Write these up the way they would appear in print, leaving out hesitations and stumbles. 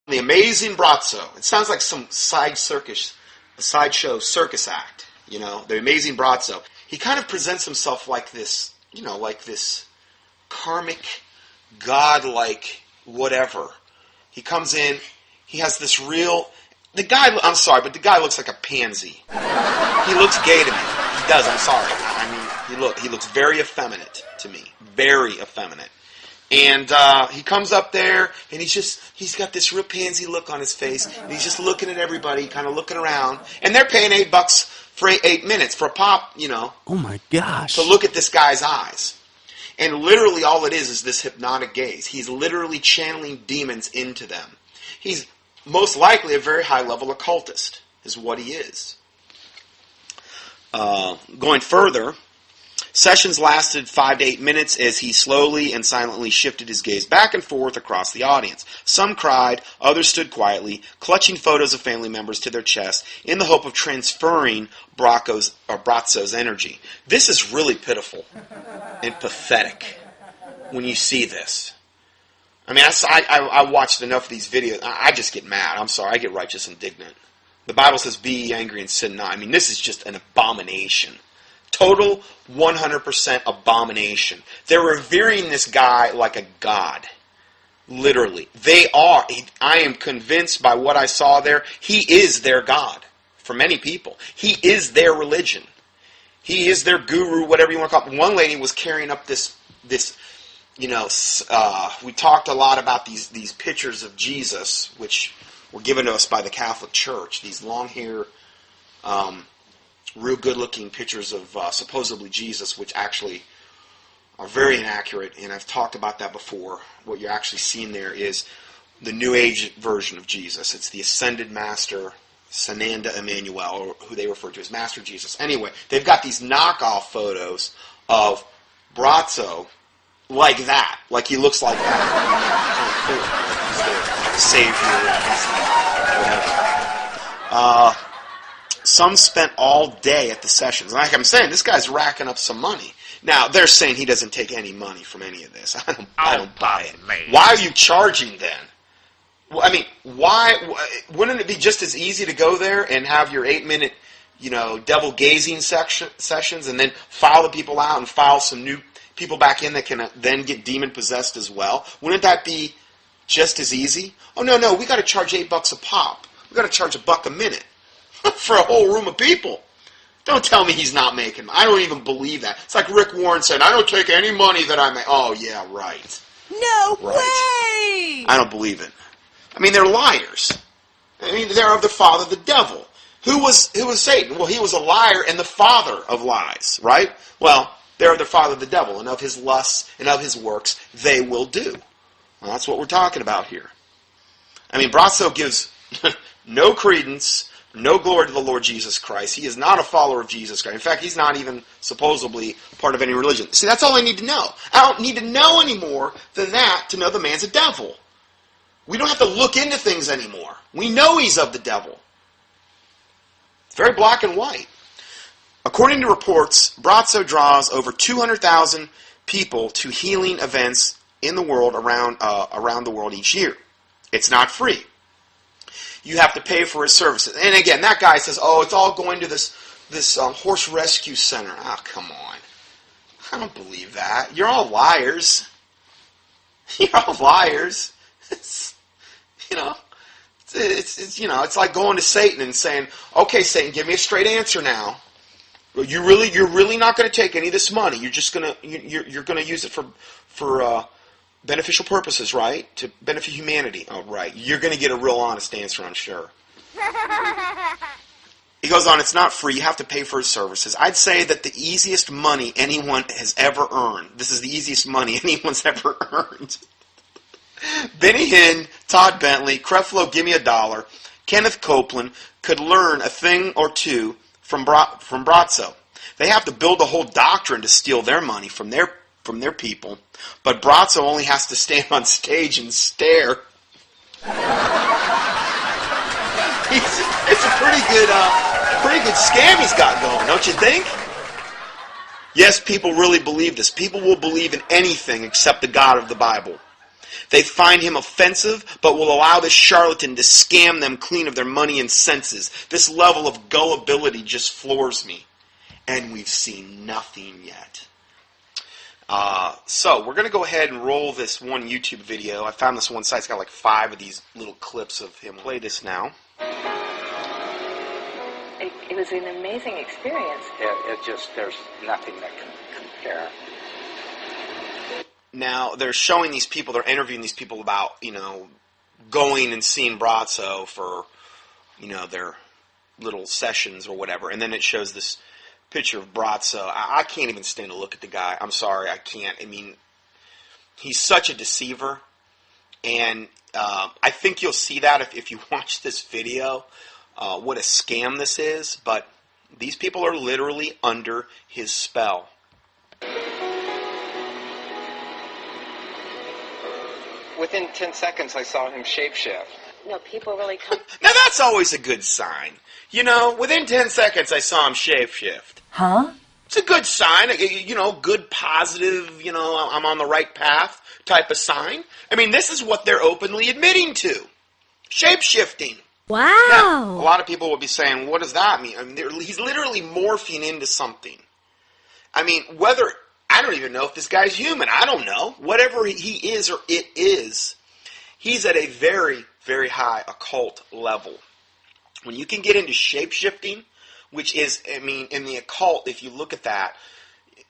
The amazing Braco. It sounds like some sideshow circus act. You know, the amazing Braco. He kind of presents himself like this, you know, like this karmic, god-like whatever. He comes in, he has this real... The guy, I'm sorry, but the guy looks like a pansy. He looks gay to me. He does, I'm sorry. I mean, he looks very effeminate to me. Very effeminate. And he comes up there, and he's got this real pansy look on his face, and he's just looking at everybody, kind of looking around, and they're paying $8 for 8 minutes for a pop, you know. Oh my gosh. To look at this guy's eyes. And literally all it is this hypnotic gaze. He's literally channeling demons into them. He's most likely a very high-level occultist, is what he is. Going further, sessions lasted 5 to 8 minutes as he slowly and silently shifted his gaze back and forth across the audience. Some cried, others stood quietly, clutching photos of family members to their chest in the hope of transferring Braco's energy. This is really pitiful and pathetic when you see this. I mean, I watched enough of these videos. I just get mad. I'm sorry. I get righteous indignant. The Bible says, be ye angry and sin not. I mean, this is just an abomination. Total 100% abomination. They're revering this guy like a god. Literally. They are. I am convinced by what I saw there. He is their god. For many people. He is their religion. He is their guru, whatever you want to call it. One lady was carrying up this you know, we talked a lot about these pictures of Jesus, which were given to us by the Catholic Church. These long hair, real good-looking pictures of supposedly Jesus, which actually are very inaccurate, and I've talked about that before. What you're actually seeing there is the New Age version of Jesus. It's the Ascended Master, Sananda Emmanuel, or who they refer to as Master Jesus. Anyway, they've got these knockoff photos of Braco like that. Like he looks like that. He's the Savior. Some spent all day at the sessions. Like I'm saying, this guy's racking up some money. Now, they're saying he doesn't take any money from any of this. I don't buy it. Why are you charging then? I mean, why? Wouldn't it be just as easy to go there and have your 8-minute, you know, devil gazing sessions, and then file the people out and file some new people back in that can then get demon possessed as well? Wouldn't that be just as easy? Oh no, we got to charge $8 a pop. We got to charge $1 a minute for a whole room of people. Don't tell me he's not making. I don't even believe that. It's like Rick Warren said, "I don't take any money that I make." Oh yeah, right. No way! I don't believe it. I mean, they're liars. I mean, they're of the father, the devil. Who was Satan? Well, he was a liar and the father of lies, right? Well, they're of the father, the devil, and of his lusts and of his works they will do. Well, that's what we're talking about here. I mean, Braco gives no credence, no glory to the Lord Jesus Christ. He is not a follower of Jesus Christ. In fact, he's not even supposedly part of any religion. See, that's all I need to know. I don't need to know any more than that to know the man's a devil. We don't have to look into things anymore. We know he's of the devil. It's very black and white. According to reports, Braco draws over 200,000 people to healing events in the world around the world each year. It's not free. You have to pay for his services. And again, that guy says, "Oh, it's all going to this horse rescue center." Oh, come on! I don't believe that. You're all liars. You're all liars. It's like going to Satan and saying, "Okay, Satan, give me a straight answer now. You're really not going to take any of this money. You're just gonna use it for beneficial purposes, right? To benefit humanity. Oh, right. You're going to get a real honest answer, I'm sure." He goes on, "It's not free. You have to pay for his services." I'd say that the easiest money anyone has ever earned. This is the easiest money anyone's ever earned. Benny Hinn, Todd Bentley, Creflo Give Me a Dollar, Kenneth Copeland could learn a thing or two from Braco. They have to build a whole doctrine to steal their money from their people, but Braco only has to stand on stage and stare. It's a pretty good scam he's got going, don't you think? Yes, people really believe this. People will believe in anything except the God of the Bible. They find him offensive, but will allow this charlatan to scam them clean of their money and senses. This level of gullibility just floors me. And we've seen nothing yet. So we're going to go ahead and roll this one YouTube video. I found this one site. It's got like 5 of these little clips of him. Play this now. It was an amazing experience. There's nothing that can compare. Now, they're showing these people, they're interviewing these people about, going and seeing Braco for, their little sessions or whatever. And then it shows this picture of Braco. I can't even stand to look at the guy. I'm sorry, I can't. I mean, he's such a deceiver. And I think you'll see that if you watch this video, what a scam this is. But these people are literally under his spell. Within 10 seconds, I saw him shapeshift. No, people really come. Now that's always a good sign. Within 10 seconds I saw him shapeshift. Huh? It's a good sign, good positive, I'm on the right path type of sign. I mean, this is what they're openly admitting to. Shapeshifting. Wow. Now, a lot of people will be saying, what does that mean? I mean, he's literally morphing into something. I mean, I don't even know if this guy's human. I don't know. Whatever he is or it is, he's at a very, very high occult level. When you can get into shape-shifting, which is, in the occult, if you look at that,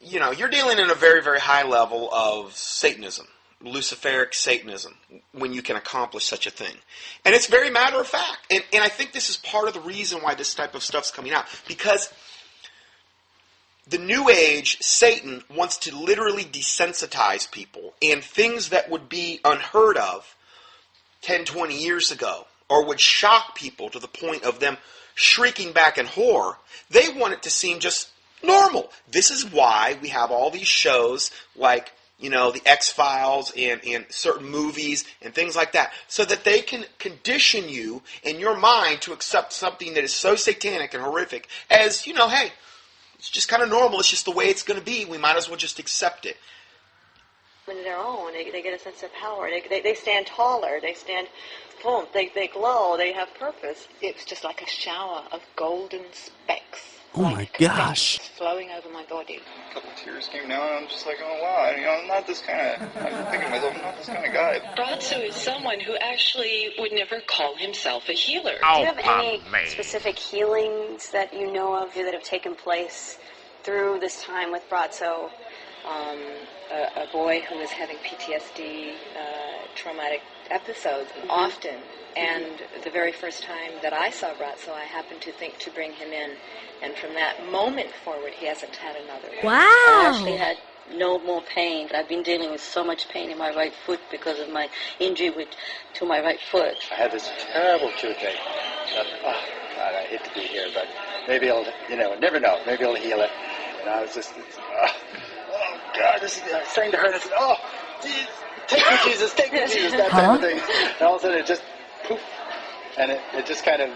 you're dealing in a very, very high level of Satanism, Luciferic Satanism, when you can accomplish such a thing. And it's very matter of fact. And I think this is part of the reason why this type of stuff's coming out. Because the New Age, Satan, wants to literally desensitize people. And things that would be unheard of 10, 20 years ago, or would shock people to the point of them shrieking back in horror, they want it to seem just normal. This is why we have all these shows like, the X-Files and certain movies and things like that, so that they can condition you in your mind to accept something that is so satanic and horrific as, hey, it's just kind of normal. It's just the way it's going to be. We might as well just accept it. Into their own, they get a sense of power. They stand taller. They stand, boom. They glow. They have purpose. It's just like a shower of golden specks. Oh my gosh! Flowing over my body. A couple tears came down, and I'm just like, oh wow, I'm not this kind of. I'm thinking to myself, I'm not this kind of guy. Braco is someone who actually would never call himself a healer. Do you have any specific healings that you know of that have taken place through this time with Braco? A boy who was having PTSD, traumatic episodes often, and the very first time that I saw Braco, I happened to think to bring him in, and from that moment forward, he hasn't had another. Wow. I actually had no more pain. I've been dealing with so much pain in my right foot because of my injury to my right foot. I had this terrible toothache. Oh, God, I hate to be here, but maybe it'll, never know. Maybe it'll heal it. And I was just, oh God, I was saying to her, I said, oh, geez, take me, Jesus, that type of thing. And all of a sudden it just, poof, and it just kind of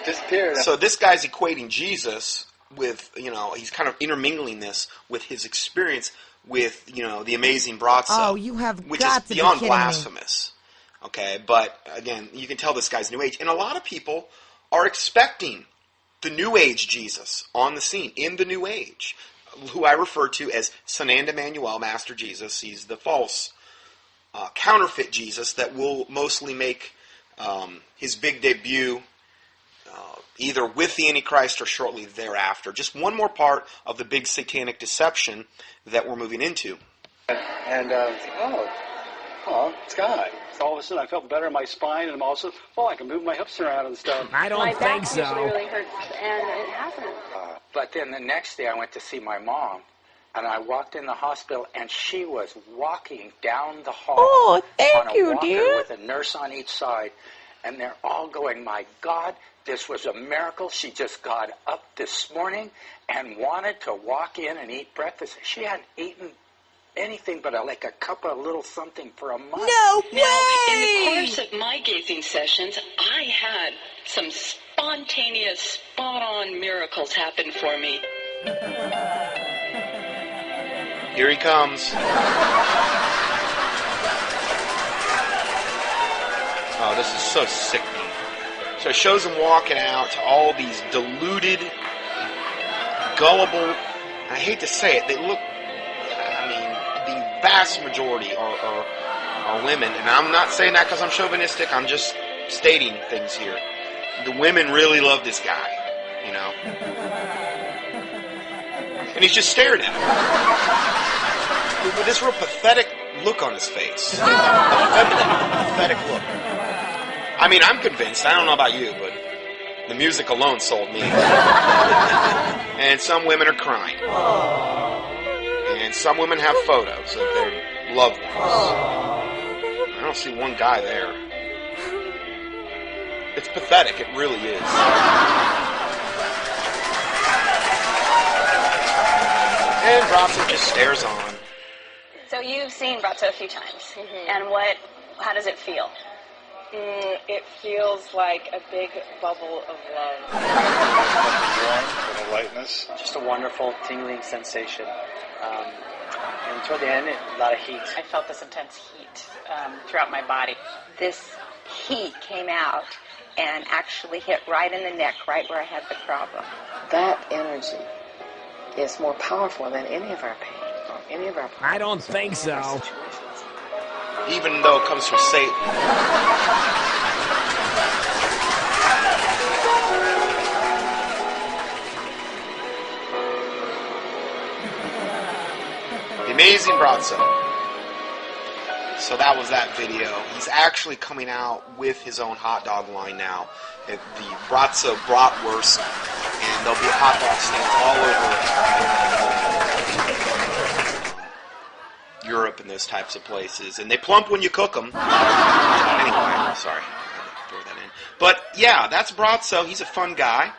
disappeared. So this guy's equating Jesus with, he's kind of intermingling this with his experience with, the amazing Braco. Oh, you have which got is to beyond be kidding blasphemous. Okay, but again, you can tell this guy's New Age. And a lot of people are expecting the New Age Jesus on the scene, in the New Age, who I refer to as Sananda Emmanuel, Master Jesus. He's the false counterfeit Jesus that will mostly make his big debut either with the Antichrist or shortly thereafter. Just one more part of the big satanic deception that we're moving into. And, it's gone. So all of a sudden I felt better in my spine, and I'm also, I can move my hips around and stuff. I don't My think back so. usually really hurts, and it hasn't. But then the next day I went to see my mom, and I walked in the hospital, and she was walking down the hall Oh, thank on a you, walker dear. with a nurse on each side, and they're all going, my God, this was a miracle. She just got up this morning and wanted to walk in and eat breakfast. She hadn't eaten anything but like a cup of little something for a month. No Now, in the way! course of my gazing sessions, I had some spontaneous, spot-on miracles happen for me. Here he comes. Oh, this is so sickening. So it shows him walking out to all these deluded, gullible, I hate to say it, they look, I mean, the vast majority are women. And I'm not saying that because I'm chauvinistic, I'm just stating things here. The women really love this guy, you know. And he's just staring at him with this real pathetic look on his face. A feminine, pathetic look. I mean, I'm convinced. I don't know about you, but the music alone sold me. And some women are crying. And some women have photos of their loved ones. I don't see one guy there. It's pathetic. It really is. And Braco just stares on. So you've seen Braco a few times. And how does it feel? It feels like a big bubble of love. Warm, a lightness. Just a wonderful tingling sensation. And toward the end, a lot of heat. I felt this intense heat throughout my body. This heat came out and actually hit right in the neck, right where I had the problem. That energy is more powerful than any of our pain or any of our problems. I don't think so. Even though it comes from Satan. The amazing Braco. So that was that video. He's actually coming out with his own hot dog line now. The Braco Bratwurst. And there'll be hot dog stands all over Europe and those types of places. And they plump when you cook them. Anyway, sorry. I had to throw that in. But yeah, that's Braco. He's a fun guy.